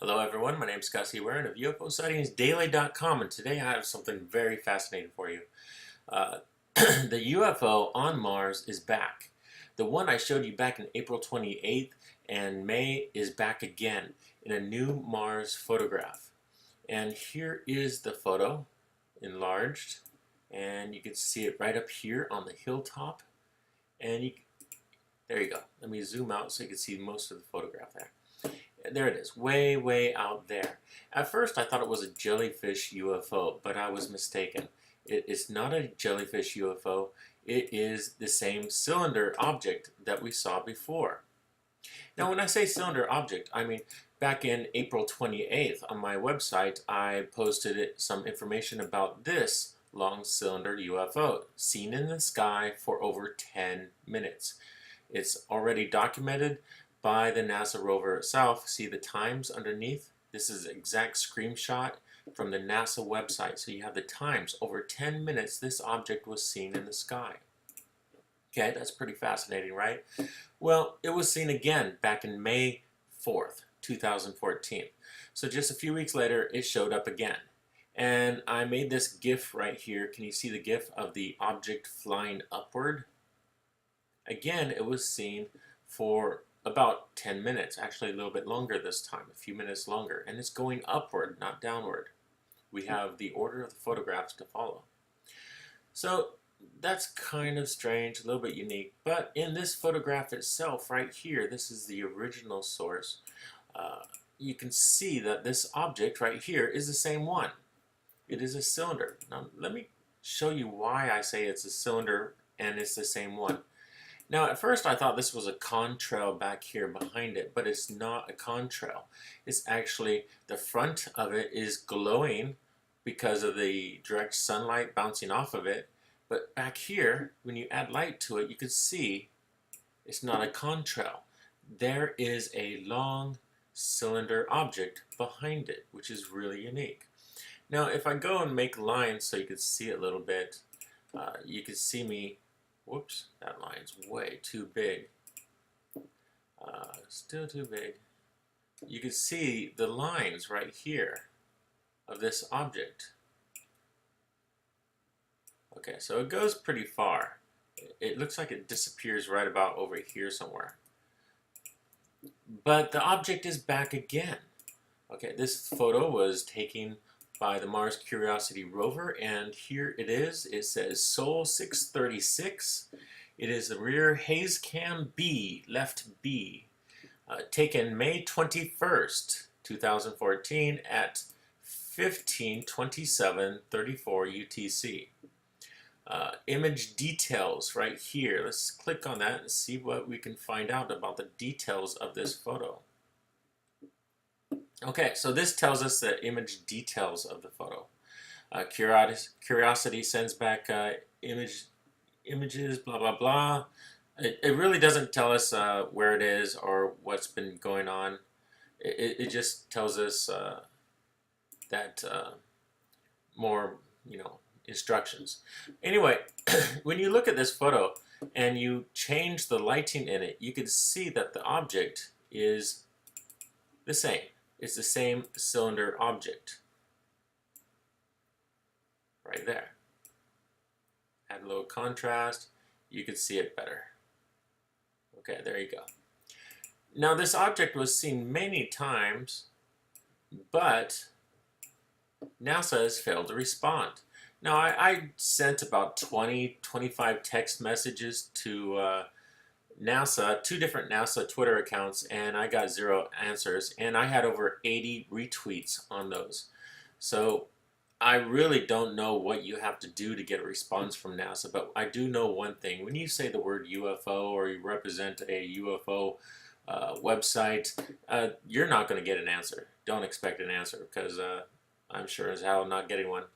Hello everyone, my name is Gus Warren of UFOSightingsDaily.com, and today I have something very fascinating for you. Uh, the UFO on Mars is back. The one I showed you back in April 28th and May is back again in a new Mars photograph. And here is the photo enlarged, and you can see it right up here on the hilltop. And there you go. Let me zoom out so you can see most of the photograph there. There it is, way, way out there. At first I thought it was a jellyfish UFO, but I was mistaken. It is not a jellyfish UFO. It is the same cylinder object that we saw before. Now when I say cylinder object, I mean back in April 28th on my website I posted some information about this long cylinder UFO seen in the sky for over 10 minutes. It's already documented by the NASA rover itself. See the times underneath? This is an exact screenshot from the NASA website. So you have the times. Over 10 minutes this object was seen in the sky. Okay, that's pretty fascinating, right? Well, it was seen again back in May 4th, 2014. So just a few weeks later, it showed up again. And I made this GIF right here. Can you see the GIF of the object flying upward? Again, it was seen for about 10 minutes, actually a little bit longer this time, a few minutes longer, and it's going upward, not downward. We have the order of the photographs to follow. So that's kind of strange, a little bit unique, but in this photograph itself right here, this is the original source, you can see that this object right here is the same one. It is a cylinder. Now let me show you why I say it's a cylinder and it's the same one. Now at first I thought this was a contrail back here behind it, but it's not a contrail. It's actually, the front of it is glowing because of the direct sunlight bouncing off of it, but back here, when you add light to it, you can see it's not a contrail. There is a long cylinder object behind it, which is really unique. Now if I go and make lines so you can see it a little bit, you can see me. Whoops, that line's way too big. Still too big. You can see the lines right here of this object. Okay, so it goes pretty far. It looks like it disappears right about over here somewhere. But the object is back again. Okay, this photo was taken by the Mars Curiosity rover, and here it is. It says Sol 636. It is the rear haze cam B, left B, taken May 21st, 2014 at 15:27:34 UTC. Image details right here. Let's click on that and see what we can find out about the details of this photo. Okay, so this tells us the image details of the photo. Curiosity sends back images, blah, blah, blah. It really doesn't tell us where it is or what's been going on. It just tells us that more, instructions. Anyway, when you look at this photo and you change the lighting in it, you can see that the object is the same. It's the same cylinder object. Right there. Add a little contrast, you can see it better. Okay, there you go. Now this object was seen many times, but NASA has failed to respond. Now I sent about 25 text messages to NASA, 2 different NASA Twitter accounts, and I got 0 answers, and I had over 80 retweets on those. So I really don't know what you have to do to get a response from NASA, but I do know one thing. When you say the word UFO or you represent a UFO website, you're not going to get an answer. Don't expect an answer, because I'm sure as hell not getting one.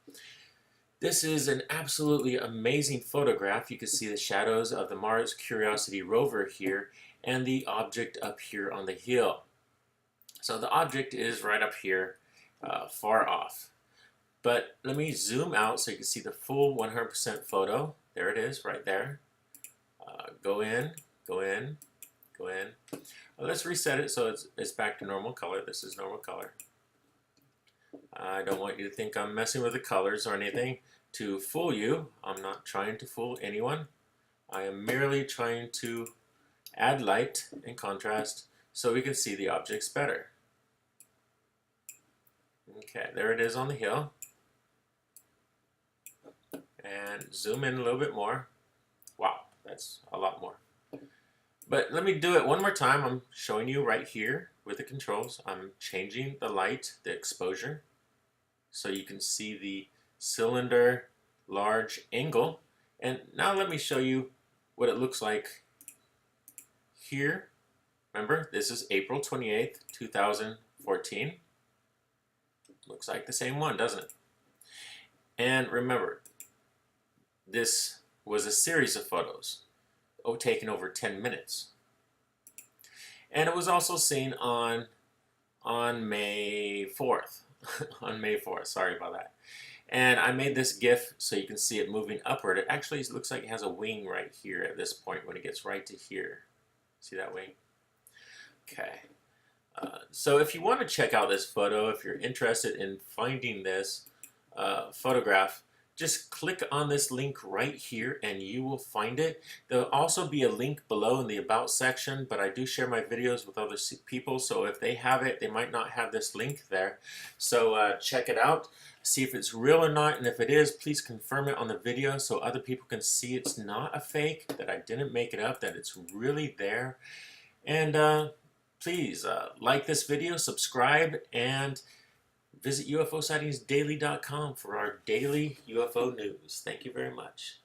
This is an absolutely amazing photograph. You can see the shadows of the Mars Curiosity rover here and the object up here on the hill. So the object is right up here, far off. But let me zoom out so you can see the full 100% photo. There it is, right there. Go in, go in, Go in. Let's reset it so it's back to normal color. This is normal color. I don't want you to think I'm messing with the colors or anything to fool you. I'm not trying to fool anyone. I am merely trying to add light and contrast so we can see the objects better. Okay, there it is on the hill. And zoom in a little bit more. Wow, that's a lot more. But let me do it one more time. I'm showing you right here with the controls. I'm changing the light, the exposure, so you can see the cylinder large angle. And now let me show you what it looks like here. Remember, this is April 28th, 2014. Looks like the same one, doesn't it? And remember, this was a series of photos, taken over 10 minutes. And it was also seen on May 4th. On May 4th, sorry about that. And I made this GIF so you can see it moving upward. It actually looks like it has a wing right here at this point when it gets right to here. See that wing? Okay. So if you want to check out this photo, if you're interested in finding this photograph, just click on this link right here and you will find it. There'll also be a link below in the About section, but I do share my videos with other people, so if they have it, they might not have this link there. So check it out, see if it's real or not, and if it is, please confirm it on the video so other people can see it's not a fake, that I didn't make it up, that it's really there. And please like this video, subscribe, and visit UFOSightingsDaily.com for our daily UFO news. Thank you very much.